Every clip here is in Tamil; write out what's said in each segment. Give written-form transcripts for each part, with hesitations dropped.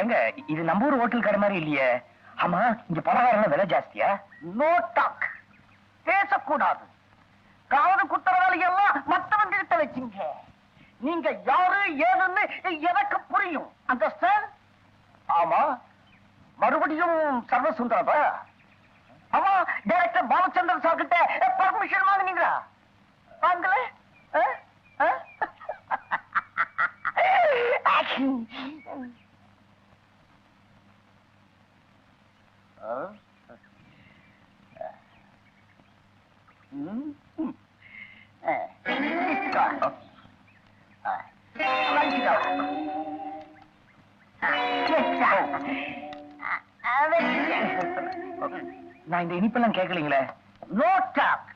எங்க இது நம்ம ஊர் ஹோட்டல் கடை மாதிரி இல்லையே. ஆமா, இங்க பலகாரம் விலை ஜாஸ்தியா? நோ டாக், பேசக்கூடாது. காது குத்துற வேலையெல்லாம் மத்தவங்க கிட்ட வச்சுங்க. நீங்க யாரு ஏதுன்னு எனக்கு புரியும். அண்டர்ஸ்டாண்ட்? ஆமா, மறுபடியும் சர்வசுந்தரா? ஆமா, டைரக்டர் பாலச்சந்திரன் சார் கிட்ட பர்மிஷன் வாங்குனீங்களா? வாங்கல? நான் இந்த இனிப்பெல்லாம் கேட்கலீங்களே. நோ டாக்,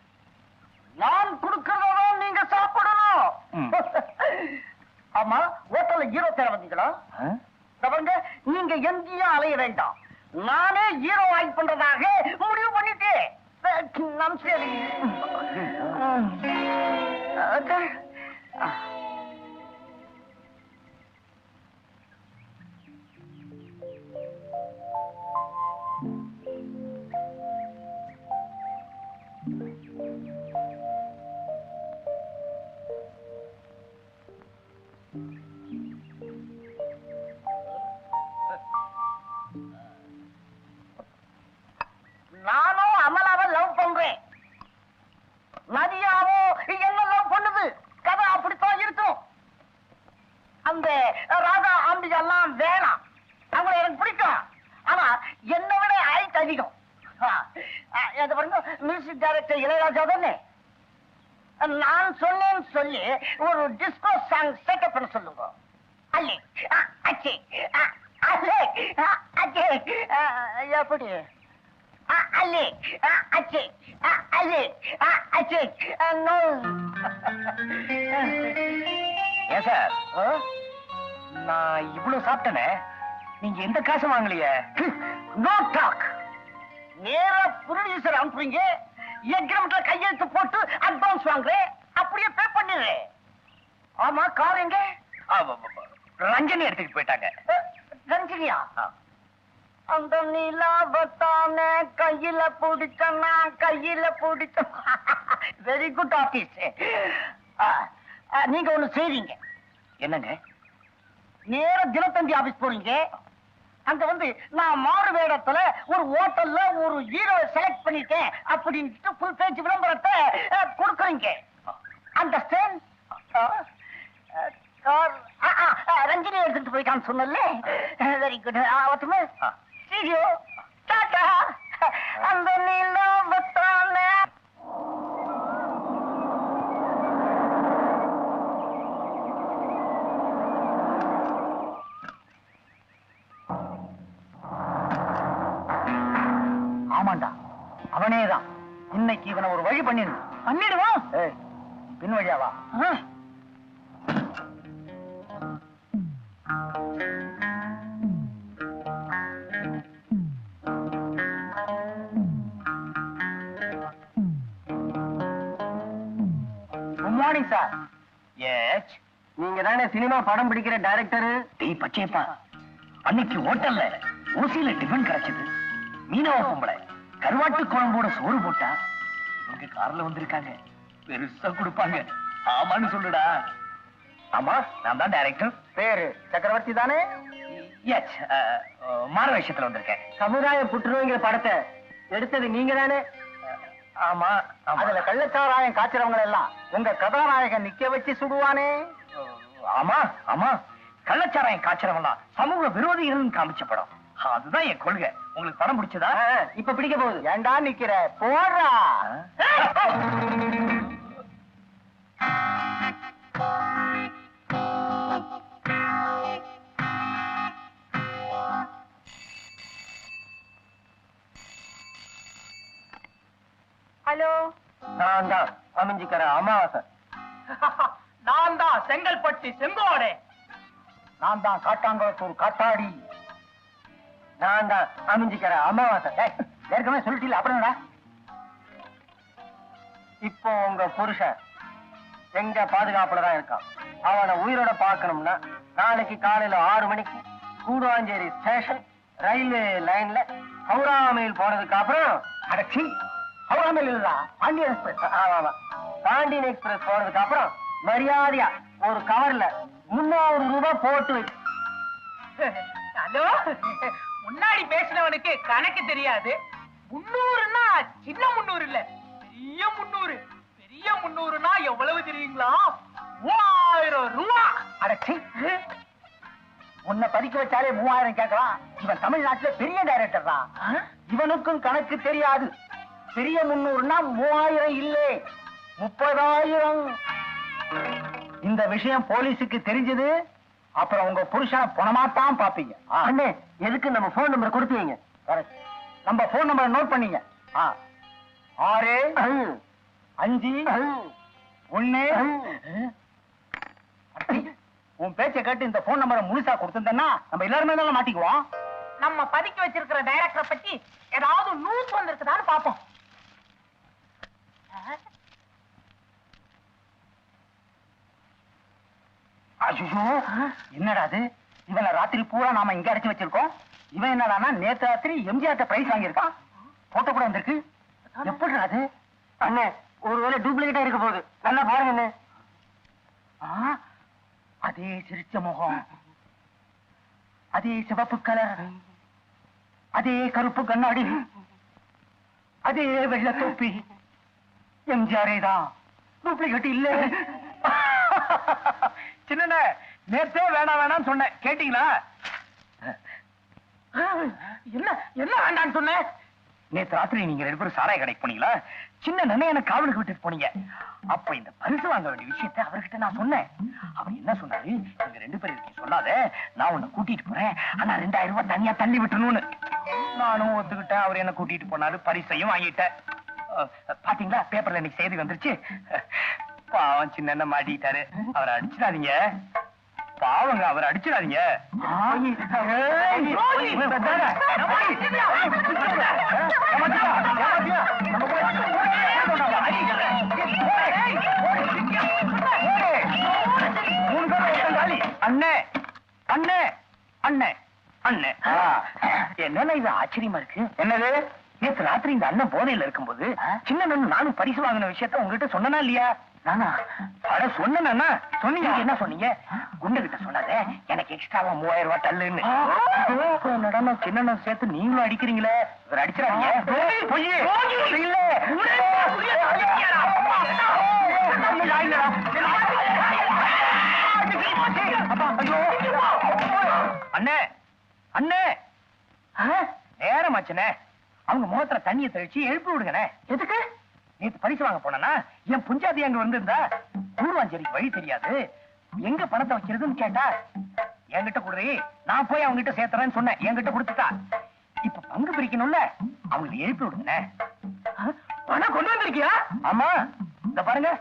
நான் கொடுக்கறதான் நீங்க சாப்பிடணும். ஆமா, ஹோட்டல்ல ஹீரோ தேட வந்தீங்களா? அவங்க நீங்க எங்கேயும் அலைய வேண்டாம். நானே ஹீரோ ஆக்ட் பண்றதாக முடிவு பண்ணிட்டேன். நான் சரி. நானும் அமலாவை லவ் பண்றேன். நதியாவோ என்ன லவ் பண்ணுது. கதை அப்படித்தான் இருக்கும். அந்த ராதா ஆம்பிகா எல்லாம் வேணாம். அவங்களை எனக்கு பிடிக்கும். ஆனா என்னை விட ஹைட் அதிகம். மியூசிக் டைரக்டர் இளையராஜா தானே. நான் சொன்னேன்னு சொல்லி ஒரு டிஸ்கோ சாங் செட்டப் பண்ண சொல்லுங்க. அல்லே அச்சே அல்லே அச்சே எப்படி அல்லே அச்சே அல்லே அச்சே நோ. ஏன் சார், நான் இவ்வளவு சாப்பிட்டேனே, நீங்க எந்த காசும் வாங்கலையே. No talk. நேரா ப்ரொடியூசர் அனுப்புறீங்க, எக்ரிமெண்ட்ல கையெழுத்து போட்டு அட்வான்ஸ் வாங்குறேன், அப்படியே பே பண்ணிடுறேன். ஆமா, கார் எங்க? ரஞ்சனி எடுத்துக்கிட்டு போயிட்டாங்க. ரஞ்சினியா? அந்த நிலாபத்தான கையில பிடிச்சனா கையில பிடிச்ச. Very good office. நீங்க ஒண்ணு செய்வீங்க. என்னங்க? நேர தினத்தந்தி ஆபீஸ் போறீங்க. அங்க வந்து நான் மாறு வேடத்துல ஒரு ஹோட்டல்ல ஒரு ஹீரோ செலக்ட் பண்ணிட்டேன் அப்படின்னு புல் பேஜ் விளம்பரத்தை கொடுக்குறீங்க. அண்டர்ஸ்டாண்ட்? ரஞ்சினி எடுத்துட்டு போயிட்டான்னு சொன்னல. Very good. ஒத்துமே சீரியோ டாடா. அந்த நிலாபத்தான ஆமாண்டா, அவனேதான். இன்னைக்கு இவனை ஒரு வழி பண்ணிடுவான். பின் வழியாவா? Good morning sir. எஸ், நீங்க தானே சினிமா படம் பிடிக்கிற டைரக்டர்? டேய் பச்சையப்பா, அன்னைக்கு ஹோட்டல்ல ஊசியில டிஃபன் கிடைச்சது. மீனவ பொம்பளை கருவாட்டு குழம்போட சோறு போட்டா இவங்க கார்ல வந்திருக்காங்க. பெருசா கொடுப்பாங்க. ஆமான்னு சொல்லுடா. ஆமா, நான் தான் டைரக்டர். பேரு சக்கரவர்த்தி தானே? எஸ், மாற விஷயத்துல வந்திருக்கேன். சமுதாய புற்றுநோய்ங்கிற படத்தை எடுத்தது நீங்க தானே? ஆமா. அதுல கள்ளச்சாராயம் காய்ச்சறவங்க எல்லாம் உங்க கதாநாயகன் நிக்க வச்சு சுடுவானே? ஆமா ஆமா, கள்ளச்சாராயம் காய்ச்சறவங்க சமூக விரோதிகள் காமிச்ச படம். அதுதான் என் கொள்கை. உங்களுக்கு படம் பிடிச்சதா? இப்ப பிடிக்க போகுது. ஏண்டா நிக்கிற, போடுறா. ஹலோ, நான் தான் அமைஞ்சிக்கிற அமாவாசை. நான் தான் செங்கல்பட்டு செங்கோடே. நான் தான் காட்டாங்குளத்தூர் காத்தாடி. நான் தான் அமைஞ்சிக்கிற அமாவாசை. ஏற்கனவே சொல்லிட்டீங்க, அப்புறம் இப்போ உங்க புருஷன் எங்க பாதுகாப்புல தான் இருக்கான். அவனை உயிரோட பார்க்கணும்னா நாளைக்கு காலையில 6 மணிக்கு கூடுவாஞ்சேரி ஸ்டேஷன் ரயில்வே லைன்ல ஹவுரா மெயில் போனதுக்கு அப்புறம் அடச்சி ஹவுரா மெயில் இல்ல பாண்டியன் எக்ஸ்பிரஸ். ஆமா பாண்டியன் எக்ஸ்பிரஸ் போனதுக்கு அப்புறம் மரியாதையா ஒரு கவர்ல 300 ரூபாய் போட்டு வை. ஹலோ, முன்னாடி பேசினவனுக்கு கணக்கு தெரியாது. 300ன்னா சின்ன 300 இல்ல, பெரிய 300. பெரிய 300ன்னா எவ்வளவு தெரியுங்களா? 3000 ரூபா. அடச்சி உன்னை படிக்க வச்சாலே 3000 கேட்கலாம். இவன் தமிழ்நாட்டுல பெரிய டைரக்டர் தான். இவனுக்கும் கணக்கு தெரியாது. பெரிய 300ன்னா 3000 இல்லை 30,000. இந்த விஷயம் போலீஸுக்கு தெரிஞ்சது அப்புறம் உங்க புருஷனை பணமாத்தான் பாப்பீங்க. அண்ணே எதுக்கு நம்ம போன் நம்பர் கொடுத்தீங்க? நம்ம போன் நம்பர் நோட் பண்ணீங்க. 6 5 1. உன் பேச்சை கேட்டு இந்த போன் நம்பரை முழுசா கொடுத்திருந்தேன்னா நம்ம எல்லாருமே தான் மாட்டிக்குவோம். நம்ம பதுக்கி வச்சிருக்கிற டைரக்டரை பத்தி ஏதாவது நியூஸ் வந்திருக்குதான்னு பாப்போம். ஐயோ என்னடா அது? இவனை ராத்திரி பூரா நாம இங்க அடைச்சு வச்சிருக்கோம். இவன் என்னடானா நேத்து ராத்திரி எம்ஜிஆர் பிரைஸ் வாங்கியிருக்கான். போட்டோ கூட வந்திருக்கு. எப்படி அது? அண்ணே ஒருவேளை டூப்ளிகேட்டா இருக்க போகுது. நல்லா பாருங்க அண்ணே. அதே சிரிச்ச முகம், அதே சிவப்பு கலர், அதே கருப்பு கண்ணாடி, அதே வெள்ள தொப்பி. எம்ஜிஆரே தான், டூப்ளிகேட் இல்ல. சின்ன நேத்தே வேணாம் வேணாம்னு சொன்னேன், கேட்டீங்களா? என்ன என்ன வேண்டான்னு சொன்னேன்? நேத்து ராத்திரி நீங்க 2 பேரும் சாராய கடைக்கு போனீங்களா? சின்ன நன்னையனை காவலுக்கு விட்டுட்டு போனீங்க. அப்ப இந்த பரிசு வாங்க வேண்டிய விஷயத்தை அவர்கிட்ட நான் சொன்னேன். அவர் என்ன சொன்னாரு? நீங்க 2 பேரும் இருக்கீங்க, சொல்லாத, நான் உன்னை கூட்டிட்டு போறேன், ஆனா 2000 ரூபாய் தனியா தள்ளி விட்டுணும்னு. நானும் ஒத்துக்கிட்டேன். அவர் என்ன கூட்டிட்டு போனாரு, பரிசையும் வாங்கிட்டேன். பாத்தீங்களா, பேப்பர்ல இன்னைக்கு செய்தி வந்துருச்சு. பாவம் சின்ன மாட்டிட்டாரு. அவரை அடிச்சிடாதீங்க. பாவங்க, அவரை அடிச்சிடாதீங்க. அண்ணே அண்ணே அண்ணே அண்ணே, என்னன்னா இது ஆச்சரியமா இருக்கு. என்னது? நேற்று ராத்திரி இந்த அண்ணன் போதையில இருக்கும்போது சின்ன நானும் பரிசு வாங்கின விஷயத்த உங்ககிட்ட சொன்னா இல்லையா? நானா? அட சொன்னா சொன்னீங்க. என்ன சொன்னீங்க? குண்டு கிட்ட சொன்னாதே எனக்கு எக்ஸ்ட்ராவா 3000 ரூபாய் தள்ளுன்னு. நடன சின்ன சேர்த்து நீங்களும் அடிக்கிறீங்களே, இவர் அடிச்சிடாதீங்க. இல்ல அண்ணே அண்ணே, நேரமாச்சுனே. அவங்க முகத்துல தண்ணியை தெளிச்சு எழுப்பி விடுங்கண்ணே. எதுக்கு? நேத்து பரிசு வாங்க போனா என் புஞ்சாதி அங்க வந்திருந்தா கூடுவாஞ்சேரிக்கு வழி தெரியாது, எங்க பணத்தை வைக்கிறதுன்னு கேட்டா, என்கிட்ட குடுறி, நான் போய் அவங்க கிட்ட சேர்த்துறேன்னு சொன்னேன். என்கிட்ட கொடுத்துட்டா. இப்ப பங்கு பிரிக்கணும்ல, அவங்களை எழுப்பி விடுங்கண்ணே. பணம் கொண்டு வந்திருக்கியா? ஆமா, இந்த பாருங்க.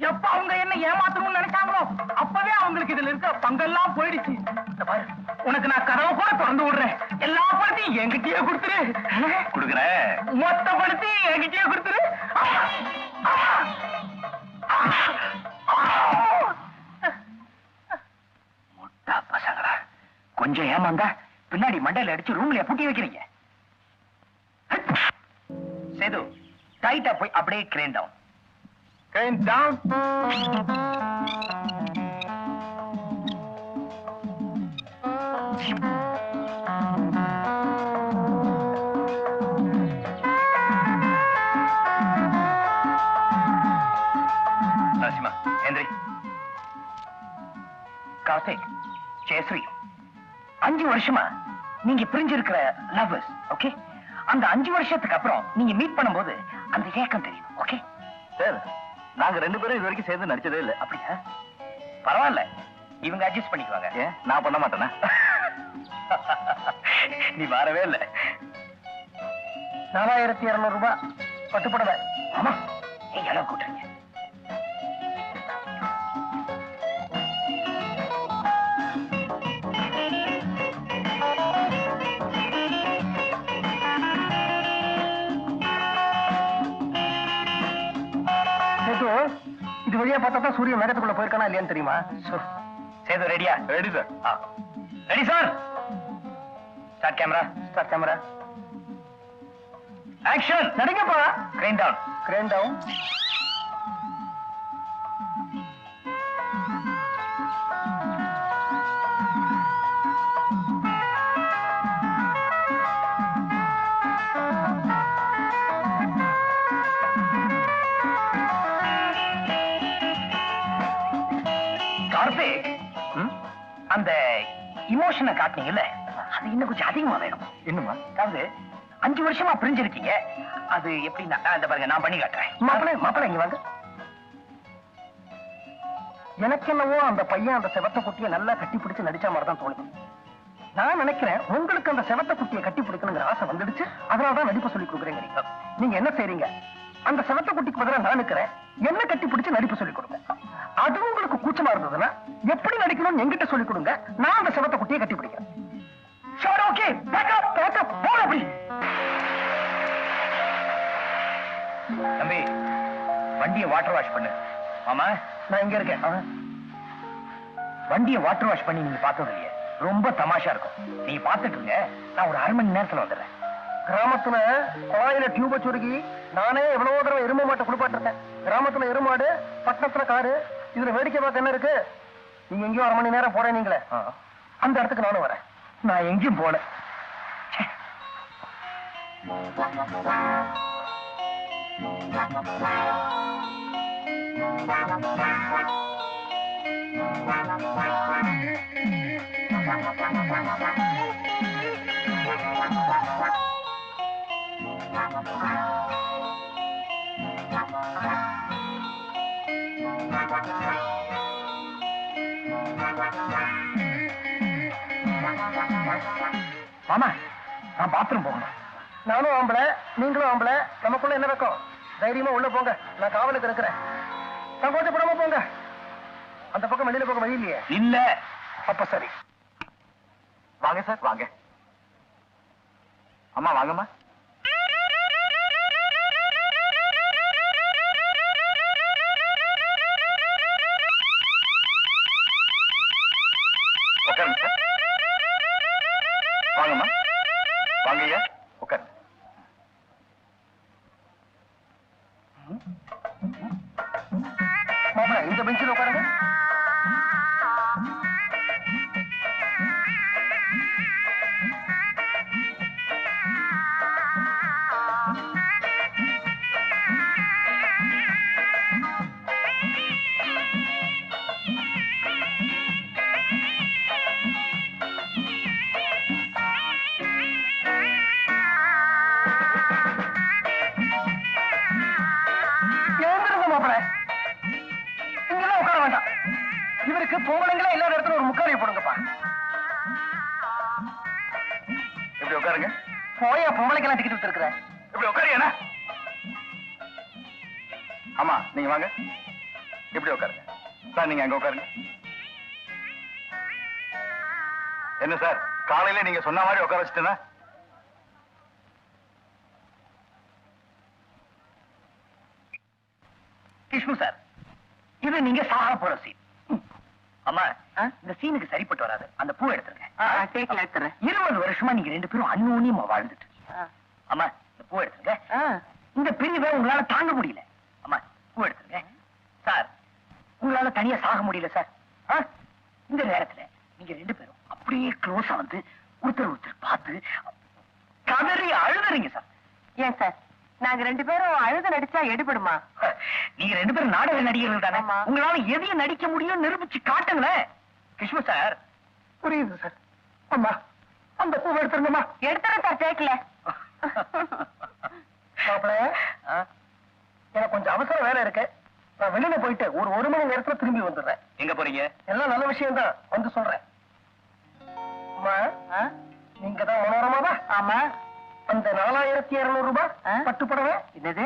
எப்ப அவங்க என்ன ஏமாத்தணும்னு நினைச்சாங்களோ அப்பவே அவங்களுக்கு இதுல இருக்க பங்கெல்லாம் போயிடுச்சு. இந்த பாரு, உனக்கு நான் கதவை கூட திறந்து விடுறேன். எல்லா பணத்தையும் என்கிட்டயே கொடுத்துரு. கொடுக்குறேன். மொத்த பணத்தையும் என்கிட்டயே கொடுத்துரு. முட்டா பசங்களா, கொஞ்சம் ஏமாந்தா பின்னாடி மண்டையில அடிச்சு ரூம்ல பூட்டி வைக்கிறீங்க. சேது, டைட்டா போய் அப்படியே crane down. Crane down. Narasimha, எந்திரி. கார்த்திக், ஜெயஸ்ரீ, 5 வருஷமா நீங்க பிரிஞ்சிருக்கிற லவ்வர்ஸ். ஓகே, அந்த 5 வருஷத்துக்கு அப்புறம் நீங்க மீட் பண்ணும்போது அந்த ஏக்கம் தெரியும். ஓகே சார், நாங்க 2 பேரும் இது வரைக்கும் சேர்ந்து நடிச்சதே இல்ல. அப்படியா? பரவாயில்ல, இவங்க அட்ஜஸ்ட் பண்ணிக்குவாங்க. ஏன் நான் பண்ண மாட்டேனா? நீ வரவே இல்ல. 4200 ரூபாய் பட்டுப்படல. ஆமா, நீங்க அளவு கூட்டுறீங்க. சேது, இது வழியா பார்த்தா தான் சூரியன் மேகத்துக்குள்ள போயிருக்கானா இல்லையான்னு தெரியுமா? சேது ரெடியா? Ready sir. Ready sir. Start camera. Start camera. Action. நடிங்கப்பா. Crane down. Crane down. Karthik, அந்த இமோஷனை காட்டினீங்கல்ல, அது இன்னும் கொஞ்சம் அதிகமா வேணும். இன்னுமா? அதாவது 5 வருஷமா பிரிஞ்சிருக்கீங்க. அது எப்படின்னா, இந்த பாருங்க, நான் பண்ணி காட்டுறேன். மாப்பிள்ளை இங்க வாங்க. எனக்கு என்னவோ அந்த பையன் அந்த செவத்த குட்டியை நல்லா கட்டி பிடிச்சு நடிச்ச மாதிரி தான் தோணுது. நான் நினைக்கிறேன் உங்களுக்கு அந்த செவத்த குட்டியை கட்டி பிடிக்கணுங்கிற ஆசை வந்துடுச்சு, அதனாலதான் நடிப்பு சொல்லி கொடுக்குறேங்க. நீங்க என்ன செய்றீங்க? அந்த செவத்த குட்டிக்கு பதிலாக நான் நிக்கிறேன், என்ன கட்டி பிடிச்சு நடிப்பு சொல்லி கொடுங்க. அது உங்களுக்கு கூச்சமா இருந்ததுன்னா எப்படி நடிக்கணும்னு என்கிட்ட சொல்லி கொடுங்க, நான் அந்த செவத்த குட்டியை கட்டி பிடிக்கிறேன். சரி, ஓகே. பேக்கப் பேக்கப் போல. அப்படி தம்பி, வண்டியை வாட்டர் வாஷ் பண்ணு. ஆமா, நான் இங்க இருக்கேன். வண்டியை வாட்டர் வாஷ் பண்ணி நீங்க பார்த்தது இல்லையே, ரொம்ப தமாஷா இருக்கும். நீங்க பார்த்துட்டு இருங்க, நான் ஒரு 1/2 மணி நேரத்துல வந்துடுறேன். கிராமத்துல குழாயில டியூப சுருகி நானே எவ்வளவோ தடவை எருமை மாட்டை குளிப்பாட்டிருக்கேன். கிராமத்துல எருமாடு, பட்டணத்துல காடு. இதுல வேடிக்கை பார்க்க என்ன இருக்கு? நீங்க எங்கேயும் 1/2 மணி நேரம் போறேன் நீங்களே, அந்த இடத்துக்கு நானும் வரேன். நான் எங்கேயும் போல. மாமா, நான் பாத்ரூம் போகணும். நானும் ஆம்பளை, நீங்களும் ஆம்பளை, நமக்குள்ள என்ன வைக்கும்? தைரியமா உள்ள போங்க, நான் காவலுக்கு இருக்கிறேன். சங்கோச்சப்படாம போங்க. அந்த பக்கம் வெளியில போக வழி இல்லையே? இல்ல. அப்ப சரி, வாங்க சார், வாங்க. அம்மா வாங்கம்மா. உட்காருங்க சார். வாங்கம்மா, வாங்க ஐயா, உட்காருங்க. மாமா இந்த பெஞ்சில் உட்காருங்க. இவருக்கு பொங்கலங்களே இல்லாத இடத்துல ஒரு முக்காரியை போடுங்கப்பா. இப்படி உட்காருங்க. போயா பொங்கலைக்கெல்லாம் டிக்கெட் வித்துருக்குற. இப்படி உட்காருங்க. ஆமா, நீங்க வாங்க. இப்படி உட்காருங்க சார். நீங்க அங்க உட்காருங்க. என்ன சார், காலையில நீங்க சொன்ன மாதிரி உட்கார வச்சுட்டேன்னா? கிஷ்ணு சார், இது நீங்க சாக போற சீன். அம்மா, இந்த சீனுக்கு சரிப்பட்டு வராது. அந்த பூ எடுத்துருங்க. 20 வருஷமா நீங்க 2 பேரும் அந்யோன்யமா வாழ்ந்துட்டு. அம்மா, இந்த பூ எடுத்துருங்க. இந்த பிரிவை உங்களால தாங்க முடியல. அம்மா, பூ எடுத்துருங்க. சார், உங்களால தனியா சாக முடியல சார். இந்த நேரத்துல நீங்க 2 பேரும் அப்படியே க்ளோஸா வந்து ஒருத்தர் பார்த்து கதறி அழுதுறீங்க சார். ஏன் சார், நாங்க 2 பேரும் அழுத நடிச்சா எடுபடுமா? நீங்க 2 பேரும் நாடக நடிகர்கள் தானே, உங்களால எதையும் நடிக்க முடியும் நிரூபிச்சு காட்டுங்களேன். கிஷ்ணு சார். புரியுது சார். அம்மா, அந்த பூவை எடுத்துருங்கம்மா. எடுத்துறேன் சார், கேட்கல. மாப்பிள்ள, எனக்கு கொஞ்சம் அவசர வேலை இருக்கு. நான் வெளியில போயிட்டு ஒரு 1 மணி நேரத்துல திரும்பி வந்துடுறேன். எங்க போறீங்க? எல்லாம் நல்ல விஷயம் தான், வந்து சொல்றேன். அம்மா, நீங்க தான் மனோரமாவா? ஆமா. அந்த 4200 ரூபாய் பட்டு புடவை. என்னது?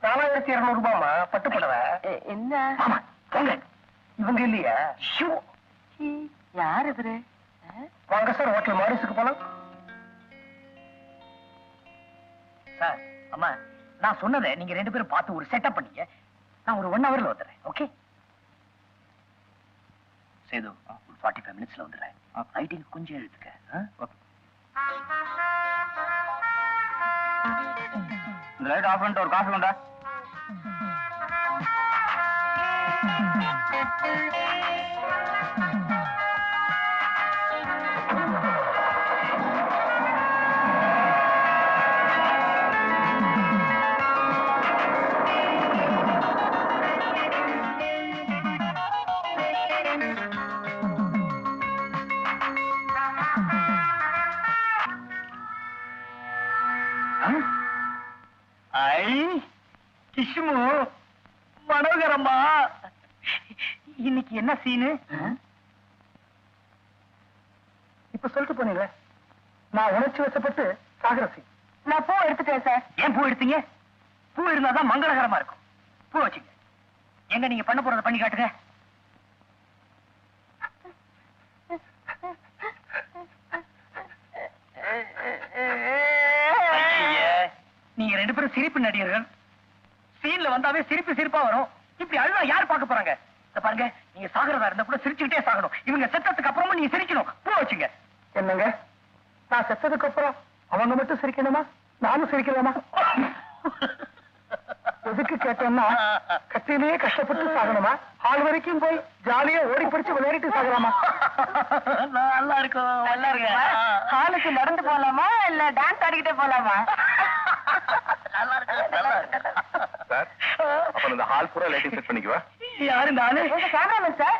4200 ரூபாய்மா பட்டு புடவை. என்ன? ஆமா, போங்க. இவங்க இல்லையா? யார் இவரு? வாங்க சார், ஹோட்டல் மாரிஸுக்கு போலாம். சார், அம்மா, நான் சொன்னதை நீங்க 2 பேரும் பார்த்து ஒரு செட்டப் பண்ணீங்க. நான் ஒரு 1 hourல வந்துடுறேன். ஓகே சேது, 45 minutesல வந்துடுறேன். ரைட்டிங் கொஞ்சம் எழுதுக்க. இந்த லைட் ஆஃப் பண்ணிட்டு ஒரு காஃபி கொண்டா. கிஷ்மு, மனோகரம்மா, இன்னைக்கு என்ன சீனு? இப்ப சொல்லிட்டு போனீங்க, நான் உணர்ச்சி வசப்பட்டு சாகர சீன். நான் பூ எடுத்துட்டேன் சார். ஏன் பூ எடுத்தீங்க? பூ இருந்தாதான் மங்களகரமா இருக்கும். பூ வச்சுங்க. எங்க நீங்க பண்ண போறத பண்ணி காட்டுங்க. நீங்க 2 பேரும் சிரிப்பு நடிகர்கள். சீன்ல வந்தாவே சிரிப்பா வரும். இப்படி அழுதா யார் பார்க்க போறாங்க? பாருங்க, நீங்க சாகரதா இருந்தா கூட சிரிச்சுக்கிட்டே சாகணும். இவங்க செத்ததுக்கு அப்புறமா நீங்க சிரிக்கணும். பூ வச்சுங்க. என்னங்க, நான் செத்ததுக்கு அப்புறம் அவங்க மட்டும் சிரிக்கணுமா, நானும் சிரிக்கலாமா? எதுக்கு கேட்டோம்னா, கத்திலேயே கஷ்டப்பட்டு சாகணுமா, ஹால் வரைக்கும் போய் ஜாலியா ஓடி பிடிச்சு விளையாடிட்டு சாகலாமா? நல்லா இருக்கும், நல்லா இருக்கு. ஹாலுக்கு நடந்து போலாமா இல்ல டான்ஸ் ஆடிக்கிட்டே போலாமா? நல்லா இருக்கு, நல்லா இருக்கு. சார், அப்ப இந்த ஹால் பூரா லைட்டிங் செட் பண்ணிக்குவா. யாரு இந்த ஆளு? உங்க கேமராமேன் சார்.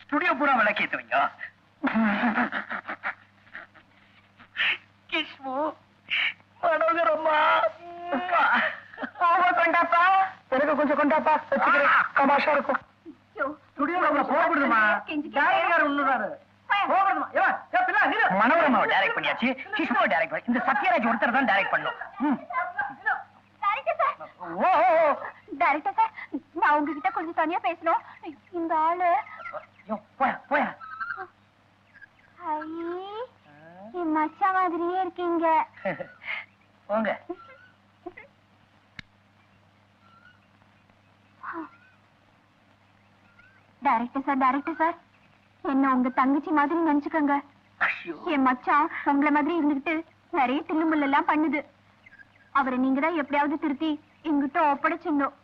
ஸ்டுடியோ பூரா விளக்கேத்துவீங்க. கிஷ்மு, மனோகரம்மா, கொண்டாப்பா. எனக்கு கொஞ்சம் கொண்டாப்பா, வச்சுக்கிறேன். தமாஷா இருக்கும். மனோரமாவை டைரக்ட் பண்ணியாச்சு, கிஷ்முவை டைரக்ட் பண்ணி, இந்த சத்யராஜ் ஒருத்தர் தான் டைரக்ட் பண்ணணும். டைரக்டர் சார், நான் உங்ககிட்ட கொஞ்சம் தனியா பேசணும். இந்த ஆளு போயா என் மச்சா மாதிரியே இருக்கீங்க. போங்க. டைரக்டர் சார், என்ன உங்க தங்கச்சி மாதிரி நினைச்சுக்கோங்க. என் மச்சான் உங்களை மாதிரி இருந்துகிட்டு நிறைய தில்லுமுள்ள எல்லாம் பண்ணுது. அவரை நீங்க தான் எப்படியாவது திருத்தி எங்கிட்ட ஒப்படைச்சிடணும்.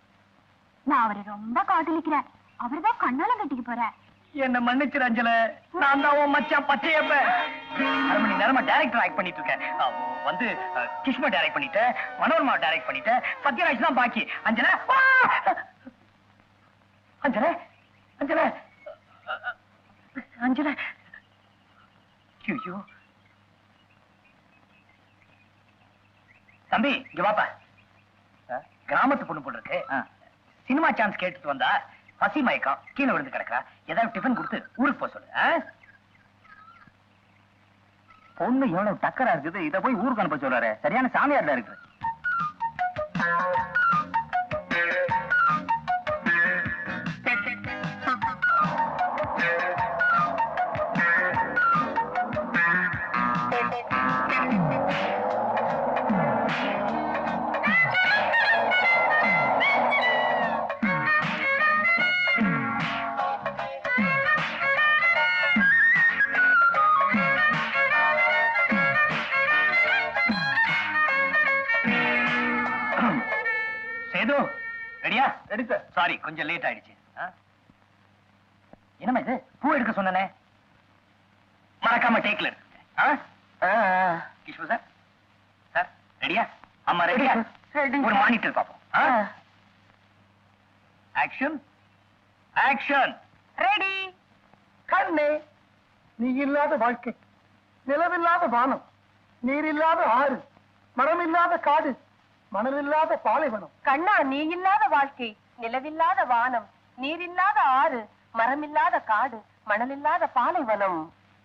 நான் அவரை ரொம்ப காதலிக்கிறேன். அவர் தான் கண்ணாலம் கட்டிக்க போறேன். என்ன மன்னிச்சிரு அஞ்சல, நான் தான் உன் மச்சான் பச்சையப்ப. 1/2 மணி நேரமா டைரக்டர் ஆக்ட் பண்ணிட்டு இருக்கேன். வந்து கிஷ்மா டைரக்ட் பண்ணிட்டேன், மனோரமா டைரக்ட் பண்ணிட்டேன், சத்யராஜ் தான் பாக்கி. அஞ்சல, அஞ்சல, அஞ்சல, அஞ்சல. ஐயோ தம்பி, இங்க வாப்பா. கிராமத்து பொண்ணு போல இருக்கு. சினிமா சான்ஸ் கேட்டுட்டு வந்தா பசி மயக்கம், கீழே விழுந்து கிடக்கா. ஏதாவது டிஃபன் கொடுத்து ஊருக்கு போக சொல்லு. பொண்ணு எவ்வளவு டக்கரா இருக்குது, இத போய் ஊருக்கு அனுப்ப சொல்றாரு. சரியான சாமியார்ல இருக்கு. சேது, ரெடியா? Ready sir. சாரி, கொஞ்சம் லேட் ஆயிடுச்சு. என்னமா இது, பூ எடுக்க சொன்னனே, மறக்காம டேக்ல இருக்கு. கிஷ்மு சார், சார் ரெடியா? அம்மா ரெடியா? ஒரு மானிட்டர் பாப்போம். Action, action. ரெடி. கண்ணே, நீ இல்லாத வாழ்க்கை, நிலவில்லாத வானம், நீரில்லாத ஆறு, மரமில்லாத காடு, மணலில்லாத பாலைவனம். கண்ணா, நீ இல்லாத வாழ்க்கை, நிலவில்லாத வானம், நீரில்லாத ஆறு, மரமில்லாத காடு, மணலில்லாத பாலைவனம்.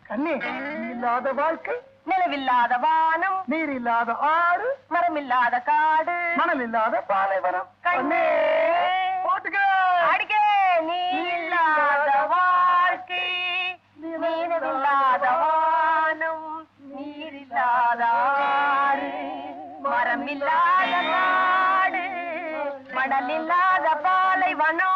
கண்ணே, நீ இல்லாத வாழ்க்கை, நிலவில்லாத வானம், நீரில்லாத ஆறு, மரமில்லாத காடு, மணலில்லாத பாலைவனம். கண்ணே போட்டுக்க. அடிக்க. நீ இல்லாத வாழ்க்கை, நிலவில்லாத வானம், நீரில்லாத ஆறு, மரமில்லாத காடு, மணல் இல்லாத பாலைவனம்.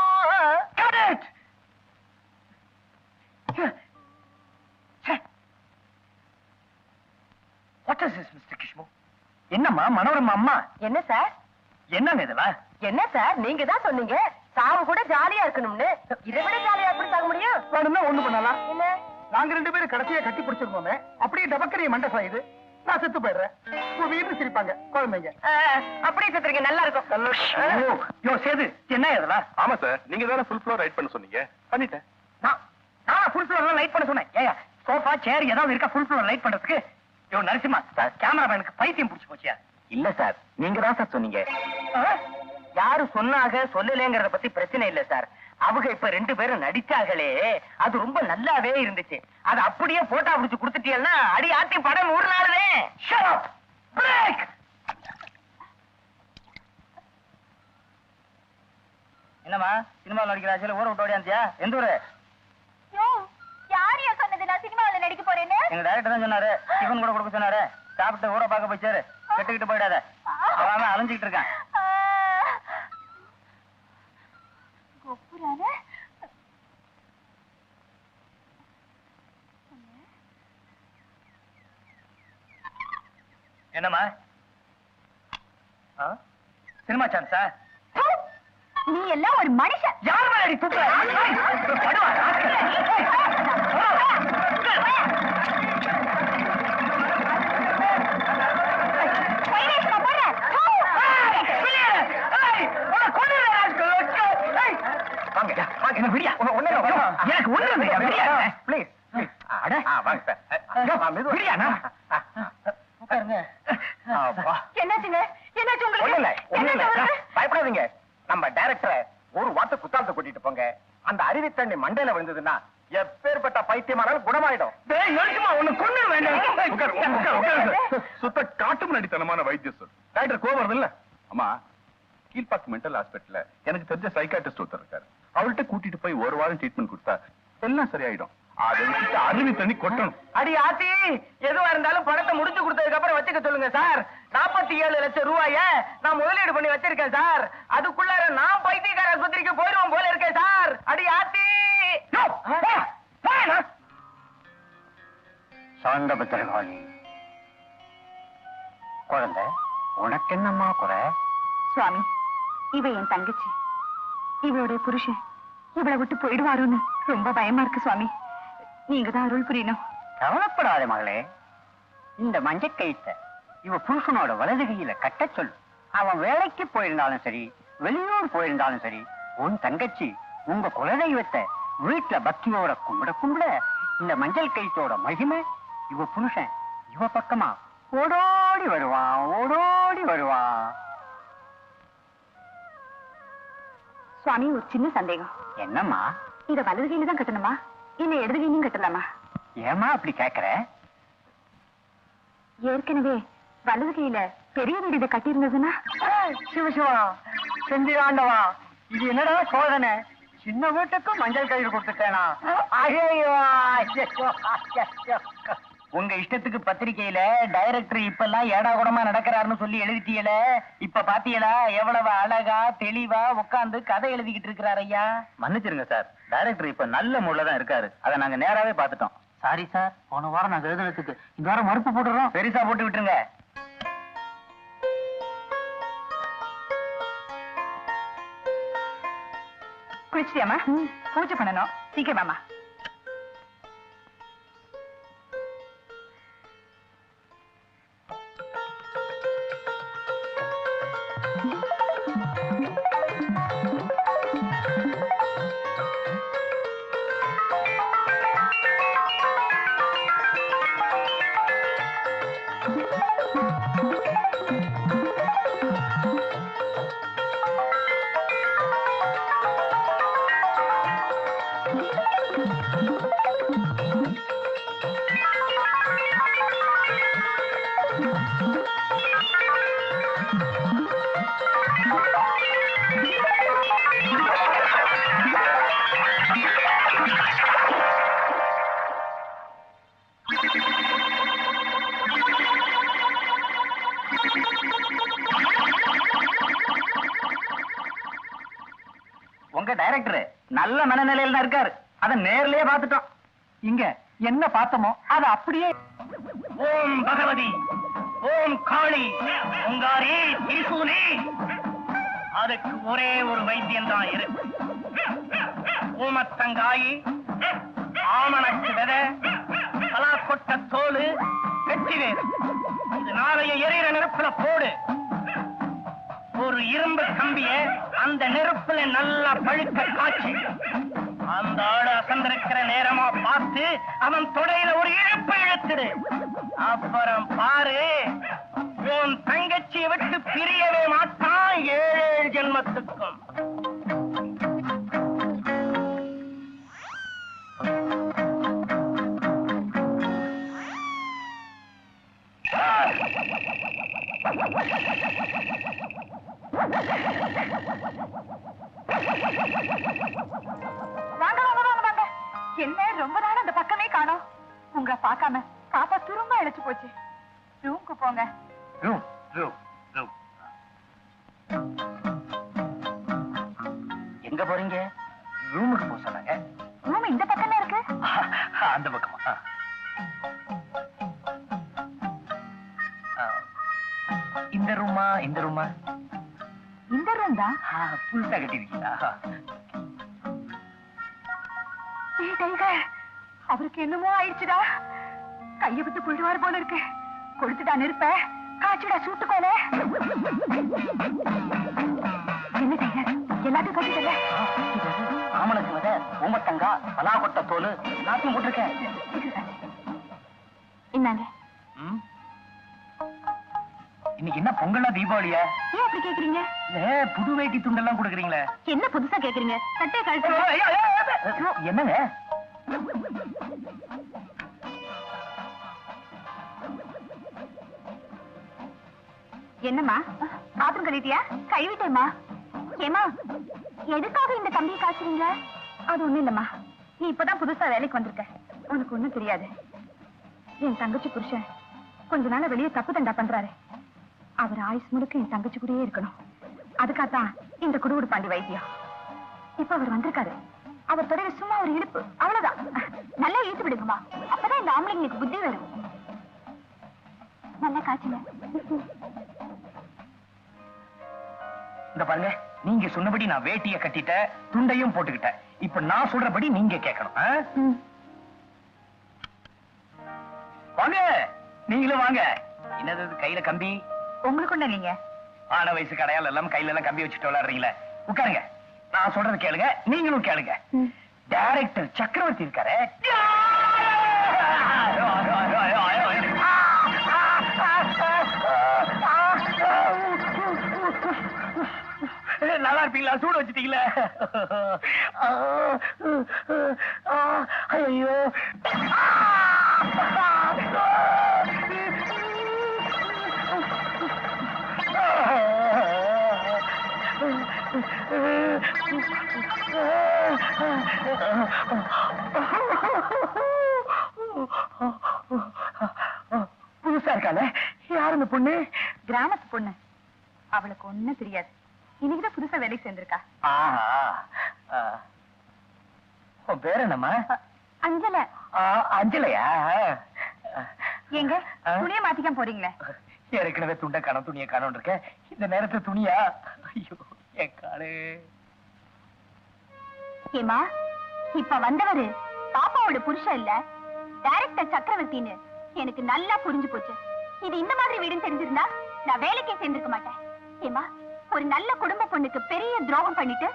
What is this, Mr. Kishmo? என்னம்மா மனோரமா அம்மா? என்ன சார்? என்னங்க இதெல்லாம்? என்ன சார் நீங்க தான் சொன்னீங்க சாவு கூட ஜாலியா இருக்கணும்னு. இதை விட ஜாலியா எப்படி சாக முடியும்? வேணும்னா ஒண்ணு பண்ணலாம். என்ன? நாங்க 2 பேரும் கடைசியா கட்டி பிடிச்சிருக்கோமே, அப்படியே டபக்கரிய மண்டை சாயுது, நான் செத்து போயிடுறேன். உங்க வீட்டு சிரிப்பாங்க குழந்தைங்க. அப்படியே செத்துறீங்க, நல்லா இருக்கும். யோ சேது, என்ன இதெல்லாம்? ஆமா சார், நீங்க தானே ஃபுல் ஃப்ளோர் ரைட் பண்ண சொன்னீங்க. பண்ணிட்டேன். நான் ஃபுல் ஃப்ளோர் லைட் பண்ண சொன்னேன். ஏயா சோஃபா சேர் ஏதாவது இருக்கா ஃபுல் ஃப்ளோர் லைட் பண்றதுக்கு? யோ நரசிம்மா, கேமராமேனுக்கு பைத்தியம் பிடிச்சு போச்சியா? இல்ல சார், நீங்க தான் சார் சொன்னீங்க. யாரு சொன்னாக சொல்லலங்கிறத பத்தி பிரச்சனை இல்ல சார். அவங்க இப்ப 2 பேரும் நடிச்சாங்களே, அது ரொம்ப நல்லாவே இருந்துச்சு. அது அப்படியே போட்டோ பிடிச்சு கொடுத்துட்டீங்கன்னா அடி ஆட்டி படம் 1 நாள்லே. Shut up! Break! என்னமா சினிமாவில் நடிக்கிற ஆசையில ஊரை விட்டு ஓடியாந்தியா? எந்த ஊரு? யாரையா சொன்னது நான் சினிமாவில் நடிக்க போறேன்னு? எங்க டைரக்டர் தான் சொன்னாரு, டிஃபன் கூட கொடுக்க சொன்னாரு. சாப்பிட்டு ஊரை பார்க்க போய் சேரு, கெட்டுக்கிட்டு போயிடாத. அவன் அலைஞ்சிக்கிட்டு இருக்கான். என்னம்மா சினிமா சான்ஸா? நீ எல்லாம் ஒரு மனுஷன். யார் மேலடி தூக்குற? படுவா எனக்கு ஒண்ணு பிளீஸ். என்னாச்சுங்க? என்னாச்சு உங்களுக்கு? பயப்படாதீங்க. நம்ம டைரக்டரை ஒரு வார்த்தை குத்தாலத்தை கூட்டிட்டு போங்க. அந்த அருவி தண்ணி மண்டையில விழுந்ததுன்னா எப்பேற்பட்ட பைத்தியமானாலும் குணமாயிடும். சுத்த காட்டு முன்னாடித்தனமான வைத்தியம் சார். டாக்டர் கோவம் இல்ல. அம்மா, கீழ்பாக்கு மென்டல் ஹாஸ்பிட்டல்ல எனக்கு தெரிஞ்ச சைக்காட்ரிஸ்ட் ஒருத்தர் இருக்காரு. அவர்கிட்ட கூட்டிட்டு போய் 1 வாரம் ட்ரீட்மெண்ட் கொடுத்தா எல்லாம் சரியாயிடும். அதை விட்டுட்டு அருவி தண்ணி கொட்டணும். அடி ஆத்தி, எதுவா இருந்தாலும் பணத்தை முடிச்சு கொடுத்ததுக்கு அப்புறம் வச்சுக்க சொல்லுங்க சார். 47 லட்சம் ரூபாய நான் முதலீடு பண்ணி வச்சிருக்கேன் சார். அதுக்குள்ளார நான் பைத்தியக்கார ஆஸ்பத்திரிக்கு போயிடுவோம் போல இருக்கேன் சார். அடி ஆத்தி. சாந்தபத்திரகாளி குழந்தை, உனக்கு என்னம்மா குறை? சுவாமி, இவ என் தங்கச்சி. இவளுடைய புருஷன் இவளை விட்டு போயிடுவாரோன்னு ரொம்ப பயமா இருக்கு சுவாமி. நீங்க தான் அருள் புரியணும். கவலைப்படாத மகளே. இந்த மஞ்சள் கயித்தை இவ புருஷனோட வலது கையில கட்ட சொல்லு. அவன் வேலைக்கு போயிருந்தாலும் சரி, வெளியூர் போயிருந்தாலும் சரி, உன் தங்கச்சி உங்க குலதெய்வத்தை வீட்டுல பக்தியோட கும்பிட கும்பிட இந்த மஞ்சள் கயித்தோட மகிமை இவ புருஷன் இவ பக்கமா ஓடோடி வருவான், ஓடோடி வருவான். சுவாமி, ஒரு சின்ன சந்தேகம். என்னம்மா? இத வலது கையில தான் கட்டணுமா இல்ல இடது கையிலும் கட்டலாமா? ஏமா அப்படி கேக்குற? ஏற்கனவே வலது கையில பெரிய வீடு இதை கட்டி இருந்ததுன்னா? சிவசிவா, செந்திராண்டவா, இது என்னடா சோதனை? சின்ன வீட்டுக்கும் மஞ்சள் கயிறு கொடுத்துட்டேனா? ஐயோ, உங்க இஷ்டத்துக்கு பத்திரிகையில டைரக்டர் இப்பெல்லாம் ஏடா கூடமா நடக்கிறாருன்னு சொல்லி எழுதிட்டீல. இப்ப பாத்தீங்களா எவ்வளவு அழகா தெளிவா உட்கார்ந்து கதை எழுதிக்கிட்டு இருக்கிறார் ஐயா. மன்னிச்சிருங்க சார், டைரக்டர் இப்ப நல்ல மூட்ல தான் இருக்காரு. அதை நாங்க நேராவே பாத்துட்டோம். சாரி சார், போன வாரம் நாங்க எழுதுனதுக்கு இந்த வாரம் மறுப்பு போட்டுறோம். பெருசா போட்டு விட்டுருங்க. குளிச்சிட்டியாமா? பூஜை பண்ணணும், சீக்கிரமாமா. உங்க டைரக்டர் நல்ல மனநிலையில தான் இருக்காரு. அத நேர்லயே பார்த்துட்டோம். இங்க என்ன பார்த்தோமோ அது அப்படியே. ஓம் பகவதி, ஓம் காளி, உங்காரி, திரிசூலி. அதுக்கு ஒரே ஒரு வைத்தியம் தான் இருக்கு. ஊமத்தங்காயி, ஆமணக்கு விதை, பலாக்கொட்ட தோல், வெட்டி வேறு. இது நாளைய எரியிற நெருப்புல போடு. ஒரு இரும்பு கம்பிய அந்த நெருப்புல நல்லா பழுக்க காய்ச்சி அந்த ஆடு அசந்திருக்கிற நேரமா பார்த்து அவன் தொடையில ஒரு இழுப்பு இழுத்துடு. அப்புறம் பாரு, உன் தங்கச்சியை விட்டு பிரியவே மாட்டான் 7 ஜென்மத்துக்கும். என்ன ரொம்ப நாள் அந்த பக்கமே காணோம். உங்களை பார்க்காம பாப்பா துரும்ப இழைச்சு போச்சு. ரூம்க்கு போங்க. Room room room. எங்க போறீங்க? ரூமுக்கு போக சொன்னாங்க. ரூம் இந்த பக்கமே இருக்கு. அந்த பக்கமா? இந்த ரூமா? இந்த ரூமா? இந்த ரூம் தான். புதுசா கட்டிருக்கீங்களா? அவருக்கு என்னமோ ஆயிடுச்சுடா. கைய விட்டு புள்ளுவாரு போல இருக்கு. கொடுத்துட்டா நெருப்ப காய்ச்சிடா சூட்டுக்கோல. என்ன டைகர், எல்லாத்தையும் கட்டிட்டல? ஆமணக்கு விதை, ஊமத்தங்கா, பலாக்கொட்ட தோல் எல்லாத்தையும் போட்டிருக்கேன். என்னங்க இன்னைக்கு என்ன பொங்கலா தீபாவளியா? ஏன் அப்படி கேக்குறீங்க? இல்ல புது வேட்டி துண்டெல்லாம் கொடுக்குறீங்களே. என்ன புதுசா கேக்குறீங்க? கட்டே கழுத்து. என்னங்க என்னம்மா பாத்திரம் கழிட்டியா? கழுவிட்டேம்மா. ஏமா எதுக்காக இந்த கம்பியை காய்ச்சுறீங்க? அது ஒண்ணும் இல்லம்மா, நீ இப்பதான் புதுசா வேலைக்கு வந்திருக்க, உனக்கு ஒண்ணும் தெரியாது. என் தங்கச்சி புருஷன் கொஞ்ச நாள வெளியே தப்பு தண்டா பண்றாரு. அவர் ஆயுஸ் முழுக்க என் தங்கச்சி கூடயே இருக்கணும். அதுக்காகத்தான் இந்த குடுகுடு பாண்டி வைத்தியம். இப்ப அவர் வந்திருக்காரு. அவர் தொடையில சும்மா ஒரு இடுப்பு, அவ்வளவுதான். நல்லா இழுத்து விடுங்கம்மா, அப்பதான் இந்த ஆம்பளைங்களுக்கு புத்தி வரும். நல்லா காய்ச்சல. இந்த பாருங்க, நீங்க சொன்னபடி நான் வேட்டிய கட்டிட்டேன், துண்டையும் போட்டுக்கிட்டேன். இப்ப நான் சொல்றபடி நீங்க கேட்கணும். வாங்க, நீங்களும் வாங்க. என்னது கையில கம்பி? உங்களுக்கு ஒண்ணு நீங்க ஆன வயசு கடையால் எல்லாம் கையில எல்லாம் கம்பி வச்சுட்டு விளையாடுறீங்களே. உட்காருங்க, நான் சொல்றது கேளுங்க, நீங்களும் கேளுங்க. டைரக்டர் சக்கரவர்த்தி இருக்காரு. நல்லா இருப்பீங்களா? சூடு வச்சுட்டீங்களா? ஐயோ, புதுசா இருக்கால? யாரு இந்த பொண்ணு? கிராமத்து பொண்ணு, அவளுக்கு ஒண்ணும் தெரியாது. இன்னைக்குதான் புதுசா வேலைக்கு சேர்ந்திருக்கா. உன் பேர் என்னம்மா? அஞ்சல. அஞ்சலையா? எங்க துணிய மாத்திக்காம போறீங்களே? ஏற்கனவே துண்டை காணோம், துணியை காணோம் இருக்க. இந்த நேரத்து துணியா? ஐயோ என் காலே. ஏமா, இப்ப வந்தவரு பாப்பாவோட புருஷன் இல்ல, டைரக்டர் சக்கரவர்த்தின்னு எனக்கு நல்லா புரிஞ்சு போச்சு. இது இந்த மாதிரி வீடுன்னு தெரிஞ்சிருந்தா நான் வேலைக்கே சேர்ந்திருக்க மாட்டேன். ஏமா, ஒரு நல்ல குடும்ப பொண்ணுக்கு பெரிய துரோகம் பண்ணிட்டு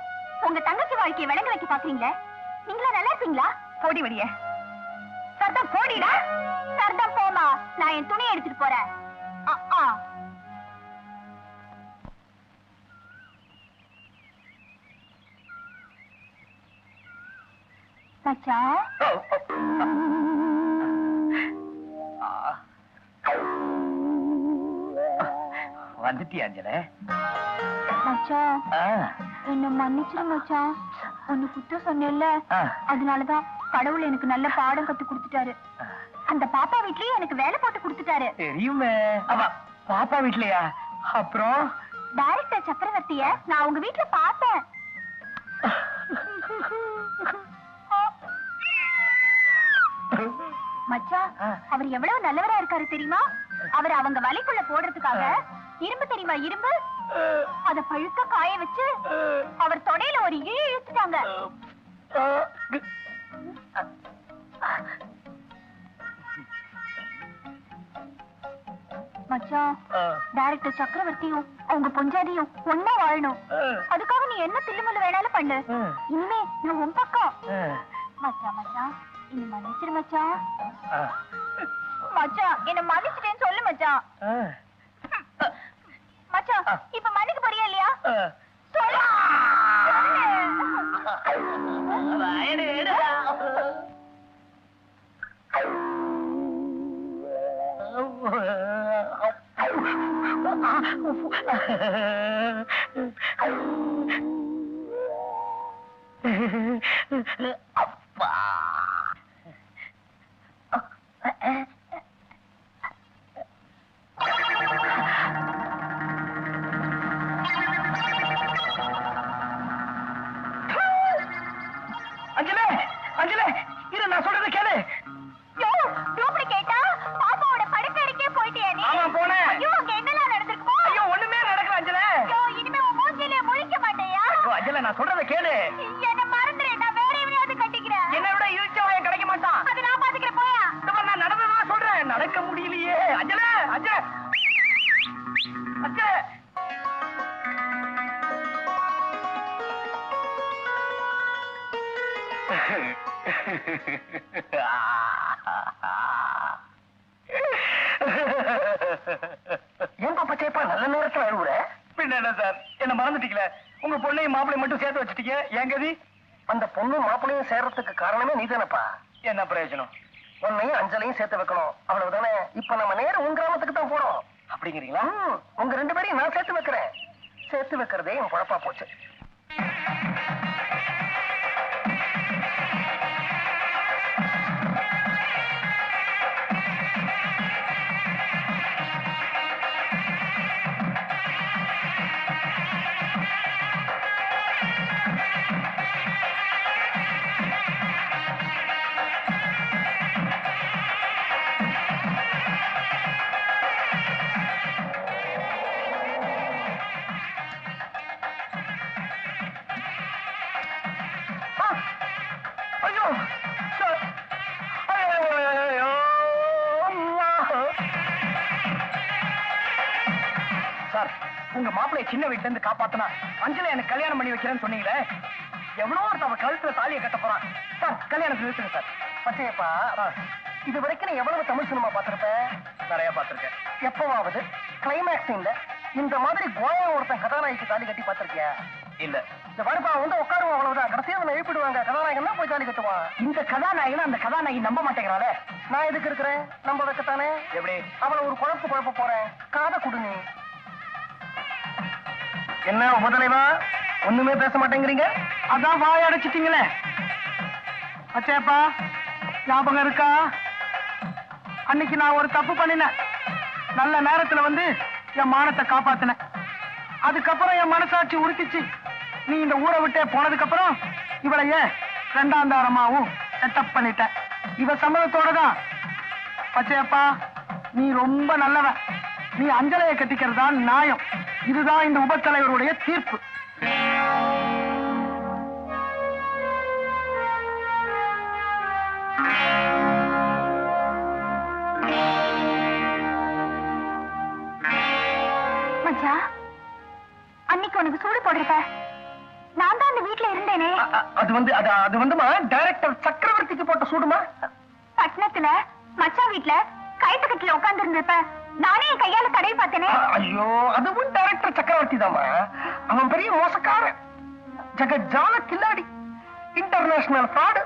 உங்க தங்கச்சி வாழ்க்கையை விளங்க வைக்க பாக்குறீங்களே, நீங்களா நல்லா இருப்பீங்களா? போடி வடிய. சர்தம் போடிடா. சர்தம் போமா, நான் என் துணியை எடுத்துட்டு போறேன். மச்சா, வந்துட்டியா அஞ்சல? மச்சான் என்ன மன்னிச்சிரு மச்சான். ஒன்னு குத்த சொன்னேல்ல, அதனாலதான் கடவுள் எனக்கு நல்ல பாடம் கத்து கொடுத்துட்டாரு. அந்த பாப்பா வீட்லயே எனக்கு வேலை போட்டு கொடுத்துட்டாரு. தெரியுமே. பாப்பா வீட்லயா? அப்புறம் டைரக்டர் சக்கரவர்த்திய நான் உங்க வீட்டுல பார்த்தேன். மச்சான் அவர் எவ்வளவு நல்லவரா இருக்காரு தெரியுமா? அவர் அவங்க வலைக்குள்ள போடுறதுக்காக இரும்பு தெரியுமா, இரும்பு அத பழுக்க காய வச்சு அவர் தொடையில ஒரு இழு இழுத்துட்டாங்க. மச்சான், டைரக்டர் சக்கரவர்த்தியும் அவங்க பொஞ்சாதியும் ஒன்னா வாழணும். அதுக்காக நீ என்ன தில்லுமுள்ளு வேணாலும் பண்ணு. இனிமே நான் உன் பக்கம். மச்சான் மச்சான் என்ன மன்னிச்சிரு மச்சான். மச்சான் என்ன மன்னிச்சிட்டேன்னு சொல்லு மச்சான். மச்சான் இப்ப மன்னிக்க போறியா இல்லையா? சொல்லு. அப்பா அஞ்சலே அஞ்சலே இரு, நான் சொல்றதை கேளு. டூப்ளிகேட்டா பாப்பாவோட படுக்கறைக்கே போயிட்டியா நீ? ஆமா போனேன். ஐயோ அங்க என்னலாம் நடந்திருக்குமோ? ஐயோ ஒண்ணுமே நடக்கல அஞ்சலே. ஐயோ இனிமே உன் மூஞ்சிலே முழிக்க மாட்டேயா? ஐயோ அஞ்சலே நான் சொல்றதை கேளு. என்ன மறந்துரு, நான் வேற எவனையாவது கட்டிக்கிறேன். என்னை விட இழுச்சவன் கிடைக்க மாட்டான். அது நான் பாத்துக்கிறேன் போயா. நான் நடந்ததான் சொல்றேன், நடக்க முடியலையே. அஞ்சலே அஞ்சலே அஞ்சலே ஏன் பாப்பா சேப்பா நல்ல நேரத்துல அழுவுற? பின்ன என்ன சார், என்ன மறந்துட்டீங்களே? உங்க பொண்ணையும் மாப்பிளையும் மட்டும் சேர்த்து வச்சுட்டீங்க, என் கதி? அந்த பொண்ணும் மாப்பிளையும் சேர்றதுக்கு காரணமே நீதானப்பா. என்ன பிரயோஜனம்? உன்னையும் அஞ்சலையும் சேர்த்து வைக்கணும், அவ்வளவுதானே. இப்ப நம்ம நேரம் உங்க கிராமத்துக்கு தான் போறோம். அப்படிங்கிறீங்களா? உங்க 2 பேரையும் நான் சேர்த்து வைக்கிறேன். சேர்த்து வைக்கிறதே என் பொழப்பா போச்சு. ஐயோ சார், ஐயோ சார், உங்க மாப்பிளைய சின்ன வீட்டுல இருந்து காப்பாத்தினா அஞ்சலை எனக்கு கல்யாணம் பண்ணி வைக்கிறேன்னு சொன்னீங்களே, எவ்வளோ ஒருத்தவ கழுத்துல தாலியை கட்ட போறான் சார். கல்யாணத்தை நிறுத்துங்க சார். பச்சையப்பா, இது வரைக்கும் நீ எவ்வளவு தமிழ் சினிமா பார்த்திருப்ப? நிறைய பார்த்திருக்கேன். எப்பவாவது கிளைமேக்ஸ் சீன்ல இந்த மாதிரி கோயா ஒருத்தன் கதாநாயகிக்கு தாலி கட்டி பார்த்திருக்கியா? இல்ல. இந்த பாருப்பா வந்து உட்காருவோம், அவ்வளவுதான். கடைசியா அவனை எழுப்பிடுவாங்க, கதாநாயகன் தான் போய் தாலி கட்டுவான். இந்த கதாநாயகன் அந்த கதாநாயகி நம்ப மாட்டேங்கிறாளே. நான் எதுக்கு இருக்கிறேன்? நம்ப வைக்கத்தானே. எப்படி? அவளை ஒரு குழப்ப போறேன். காதை குடு நீ. என்ன உபதலைவா, ஒண்ணுமே பேச மாட்டேங்கிறீங்க? அதான் வாய் அடைச்சிட்டீங்களே. அச்சேப்பா ஞாபகம் இருக்கா? அன்னைக்கு நான் ஒரு தப்பு பண்ணினேன். நல்ல நேரத்துல வந்து என் மானத்தை காப்பாத்தினேன். அதுக்கப்புறம் என் மனசாட்சி உறுத்திச்சு. நீ இந்த ஊரை விட்டே போனதுக்கு அப்புறம் இவளையே 2ஆம் தாரமாவும் செட்டப் பண்ணிட்ட. இவ சம்மதத்தோட தான். பச்சையப்பா நீ ரொம்ப நல்லவன். நீ அஞ்சலையை கட்டிக்கிறது தான் நியாயம். இதுதான் இந்த உபத்தலைவருடைய தீர்ப்பு. மச்சான், அன்னைக்கு உனக்கு சூடு போடுறப்ப நான் தான் அந்த வீட்டுல இருந்தேனே. அது வந்துமா டைரக்டர் சக்கரவர்த்திக்கு போட்ட சூடுமா? பட்டணத்துல மச்சான் வீட்டுல கைத்துக்கட்டுல உட்கார்ந்து இருந்தப்ப நானே என் கையால தடவி பார்த்தேனே. ஐயோ, அதுவும் டைரக்டர் சக்கரவர்த்தி தாமா. அவன் பெரிய மோசக்காரன், ஜகஜால கில்லாடி, இன்டர்நேஷனல் ஃப்ராடு.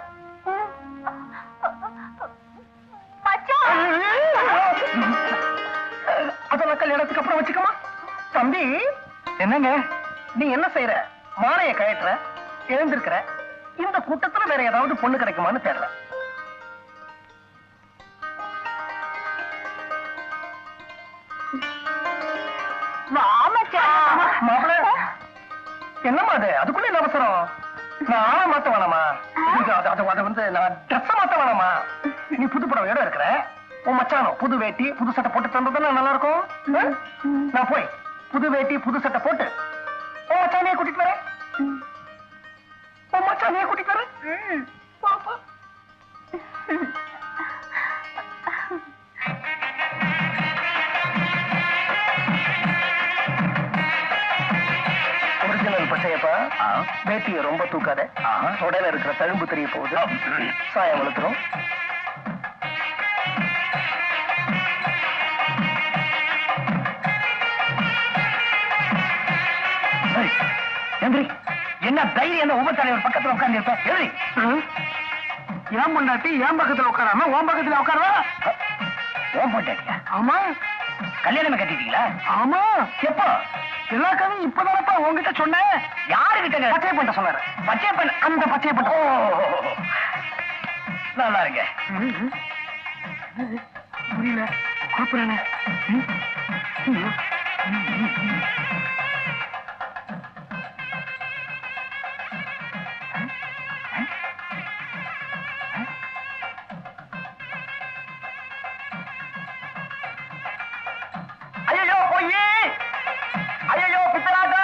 மச்சான் அதெல்லாம் கல்யாணத்துக்கு அப்புறம் வச்சுக்கமா. தம்பி என்னங்க நீ என்ன செய்யற? மாலையை கழட்டுற, எழுந்திருக்கிற. இந்த கூட்டத்துல வேற ஏதாவது பொண்ணு கிடைக்குமான்னு தெரியல. மாப்பிள்ள என்னம்மா அது? அதுக்குள்ள என்ன அவசரம்? நான் ஆளை மாத்த வேணாமா? அதை வந்து நான் ட்ரெஸ் மாத்த வேணாமா? நீ புது புடவையோட இருக்கிற, உன் மச்சானோ புது வேட்டி புது சட்டை போட்டு தந்ததுன்னா நல்லா இருக்கும். நான் போய் புது வேட்டி புது சட்டை போட்டு உன் மச்சானையே கூட்டிட்டு வரேன். உன் மச்சானையே கூட்டிட்டு வரேன். பாப்பா ஒரிஜினல் பச்சையப்பா, வேட்டியை ரொம்ப தூக்காத. உடல இருக்கிற தழும்பு தெரிய போகுது, சாயம் வளர்த்துரும். என்ன தைரியம் என்ன உப தலைவர் பக்கத்துல உட்கார்ந்து இருப்பேன்? எழுதி ஏன் பொண்டாட்டி ஏன் பக்கத்துல உட்காராம உன் பக்கத்துல உட்காரவா? ஓம் போட்டாட்டியா? ஆமா. கல்யாணமே கட்டிட்டீங்களா? ஆமா. எப்போ? எல்லா கதையும் இப்பதானப்பா உங்ககிட்ட சொன்னேன். யாருகிட்ட? பச்சை பண்ண சொன்னாரு. பச்சை பண்ண? அந்த பச்சை பண்ண. நல்லா இருங்க. புரியல. கூப்பிடுறேன். ஐயோ போய், ஐயோ பித்தராட்டா.